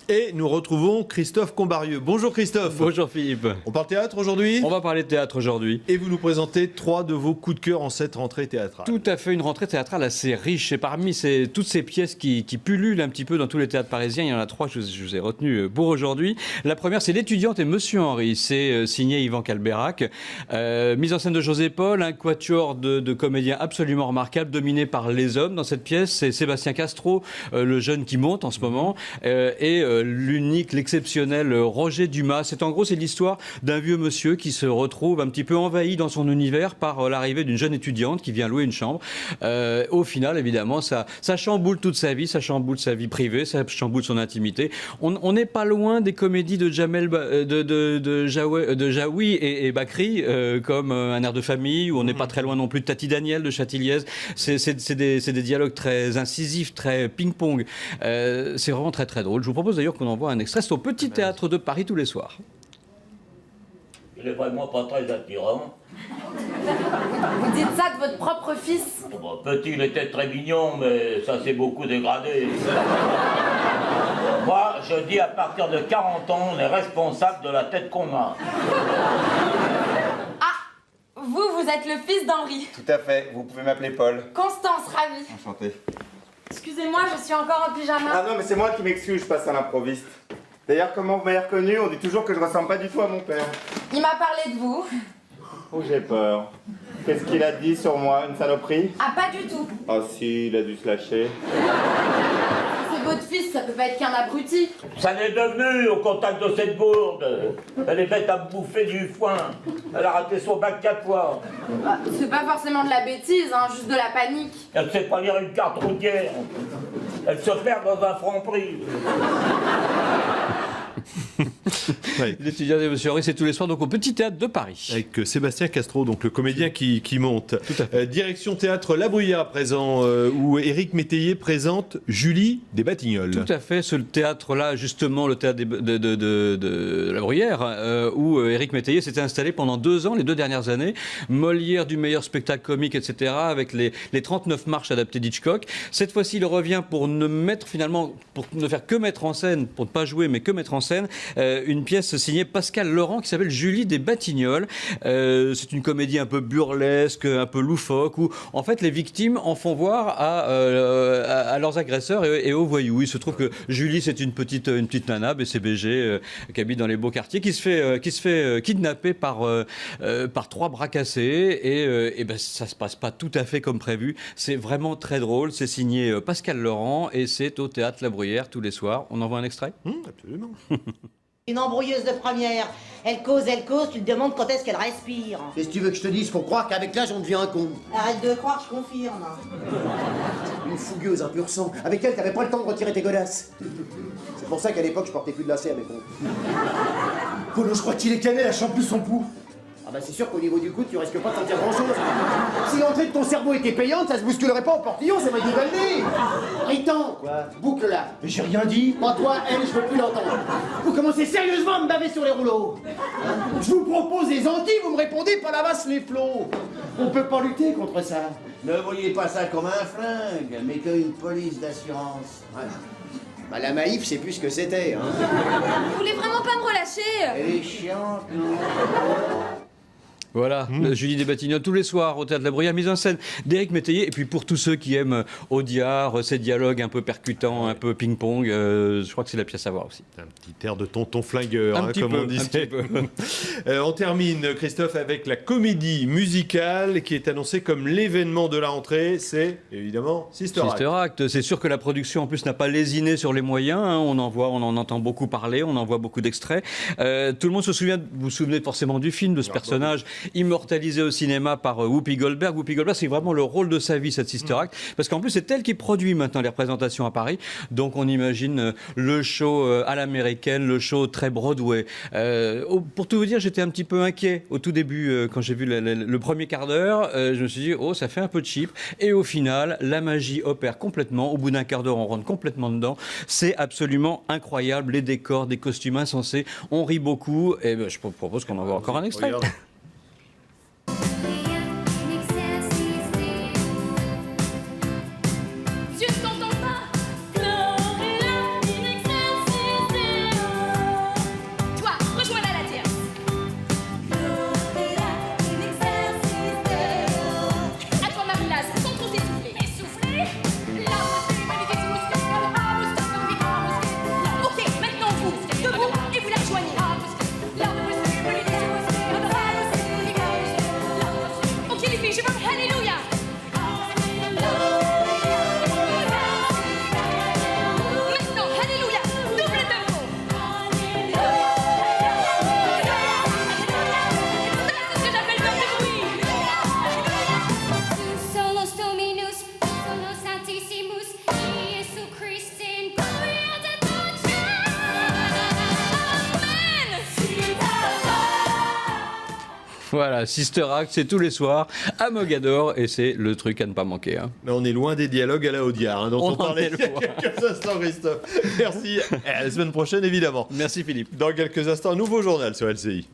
Et nous retrouvons Christophe Combarieux. Bonjour Christophe. Bonjour Philippe. On parle théâtre aujourd'hui ? On va parler de théâtre aujourd'hui. Et vous nous présentez 3 de vos coups de cœur en cette rentrée théâtrale. Tout à fait, une rentrée théâtrale assez riche. Et parmi toutes ces pièces qui pullulent un petit peu dans tous les théâtres parisiens, il y en a 3 que je vous ai retenues pour aujourd'hui. La première, c'est L'étudiante et Monsieur Henri. C'est signé Yvan Calbeyrac. Mise en scène de José Paul, un quatuor de comédiens absolument remarquables, dominé par les hommes dans cette pièce. C'est Sébastien Castro, le jeune qui monte en ce moment, et l'unique, l'exceptionnel Roger Dumas. C'est l'histoire d'un vieux monsieur qui se retrouve un petit peu envahi dans son univers par l'arrivée d'une jeune étudiante qui vient louer une chambre. Au final, évidemment, ça chamboule toute sa vie, ça chamboule sa vie privée, ça chamboule son intimité. On n'est pas loin des comédies de Jaoui et Bakri, comme Un air de famille, où on n'est pas très loin non plus de Tati Daniel de Châtilliez. C'est des dialogues très incisifs, très ping-pong. C'est vraiment très très drôle. Je vous propose d'ailleurs qu'on envoie un extrait. C'est au Petit Théâtre de Paris tous les soirs. Il est vraiment pas très attirant. Vous dites ça de votre propre fils? Petit, il était très mignon, mais ça s'est beaucoup dégradé. Moi, je dis à partir de 40 ans, on est responsable de la tête qu'on a. Ah, vous êtes le fils d'Henri. Tout à fait, vous pouvez m'appeler Paul. Constance, ravie. Enchanté. Excusez-moi, je suis encore en pyjama. Ah non, mais c'est moi qui m'excuse, je passe à l'improviste. D'ailleurs, comment vous m'avez reconnu? On dit toujours que je ressemble pas du tout à mon père. Il m'a parlé de vous. Oh, j'ai peur. Qu'est-ce qu'il a dit sur moi? Une saloperie? Ah, pas du tout. Oh si, il a dû se lâcher. C'est votre fils, ça peut pas être qu'un abruti. Ça l'est devenu au contact de cette gourde. Elle est bête à bouffer du foin. Elle a raté son bac 4 fois. Bah, c'est pas forcément de la bêtise, hein, juste de la panique. Elle sait pas lire une carte routière. Elle se perd dans un Franprix. Ouais. L'étudiant et Monsieur Henri, c'est tous les soirs donc au Petit Théâtre de Paris. Avec Sébastien Castro, donc le comédien qui monte. Direction théâtre La Bruyère à présent, où Éric Métayer présente Julie des Batignolles. Tout à fait, ce théâtre-là, justement, le théâtre de La Bruyère, où Éric Métayer s'était installé pendant 2 ans, les 2 dernières années. Molière du meilleur spectacle comique, etc., avec les 39 marches adaptées d'Hitchcock. Cette fois-ci, il revient pour ne faire que mettre en scène, pour ne pas jouer, mais que mettre en scène, une pièce signée Pascal Laurent qui s'appelle Julie des Batignolles. C'est une comédie un peu burlesque, un peu loufoque, où en fait les victimes en font voir à leurs agresseurs et aux voyous. Il se trouve que Julie, c'est une petite nana, BCBG, qui habite dans les beaux quartiers, qui se fait kidnapper par 3 bras cassés, et ça se passe pas tout à fait comme prévu. C'est vraiment très drôle. C'est signé Pascal Laurent et c'est au Théâtre La Bruyère tous les soirs. On envoie un extrait ? Absolument. Une embrouilleuse de première. Elle cause, tu te demandes quand est-ce qu'elle respire. Qu'est-ce que tu veux que je te dise? Faut croire qu'avec l'âge, on devient un con. Arrête de croire, je confirme. Une fougueuse, un pur sang. Avec elle, t'avais pas le temps de retirer tes godasses. C'est pour ça qu'à l'époque, je portais plus de lacets à mes comptes. Polo, je crois qu'il est cané, elle chante plus son pouls. Ah bah c'est sûr qu'au niveau du coude, tu risques pas de sentir grand-chose. Si l'entrée de ton cerveau était payante, ça se bousculerait pas au portillon, c'est ma Vivaldi. Ritan, quoi, boucle-la. Mais j'ai rien dit. Pas toi, elle, je veux plus l'entendre. Vous commencez sérieusement à me baver sur les rouleaux. Je vous propose des Antilles, vous me répondez pas la masse les flots. On peut pas lutter contre ça. Ne voyez pas ça comme un flingue, mais qu'une police d'assurance. Voilà. Bah la Maïf, c'est plus ce que c'était, hein. Vous voulez vraiment pas me relâcher? Elle est chiante, non? Voilà, Julie des Batignolles tous les soirs au Théâtre de La Bruyère, mise en scène d'Éric Métayer. Et puis pour tous ceux qui aiment Audiard, ces dialogues un peu percutants, un peu ping-pong, je crois que c'est la pièce à voir aussi. Un petit air de tonton flingueur, comme on disait. On termine, Christophe, avec la comédie musicale qui est annoncée comme l'événement de la rentrée. C'est évidemment Sister Act. C'est sûr que la production en plus n'a pas lésiné sur les moyens, hein. On en entend beaucoup parler, on en voit beaucoup d'extraits. Tout le monde se souvient, vous vous souvenez forcément du film, de ce personnage immortalisé au cinéma par Whoopi Goldberg. Whoopi Goldberg, c'est vraiment le rôle de sa vie, cette Sister Act, parce qu'en plus c'est elle qui produit maintenant les représentations à Paris, donc on imagine le show à l'américaine, le show très Broadway. Pour tout vous dire, j'étais un petit peu inquiet au tout début quand j'ai vu le premier quart d'heure. Je me suis dit, oh, ça fait un peu cheap, et au final la magie opère complètement. Au bout d'un quart d'heure, on rentre complètement dedans. C'est absolument incroyable, les décors, des costumes insensés, on rit beaucoup, et je propose qu'on en voit encore un extrait. Regarde. Dieu t'entend pas. Non, là, inexorcisé. Voilà, Sister Act, c'est tous les soirs à Mogador et c'est le truc à ne pas manquer. Hein. Mais on est loin des dialogues à la Audiard, dont on parlait il y a quelques instants, Christophe. Merci. Et à la semaine prochaine, évidemment. Merci Philippe. Dans quelques instants, un nouveau journal sur LCI.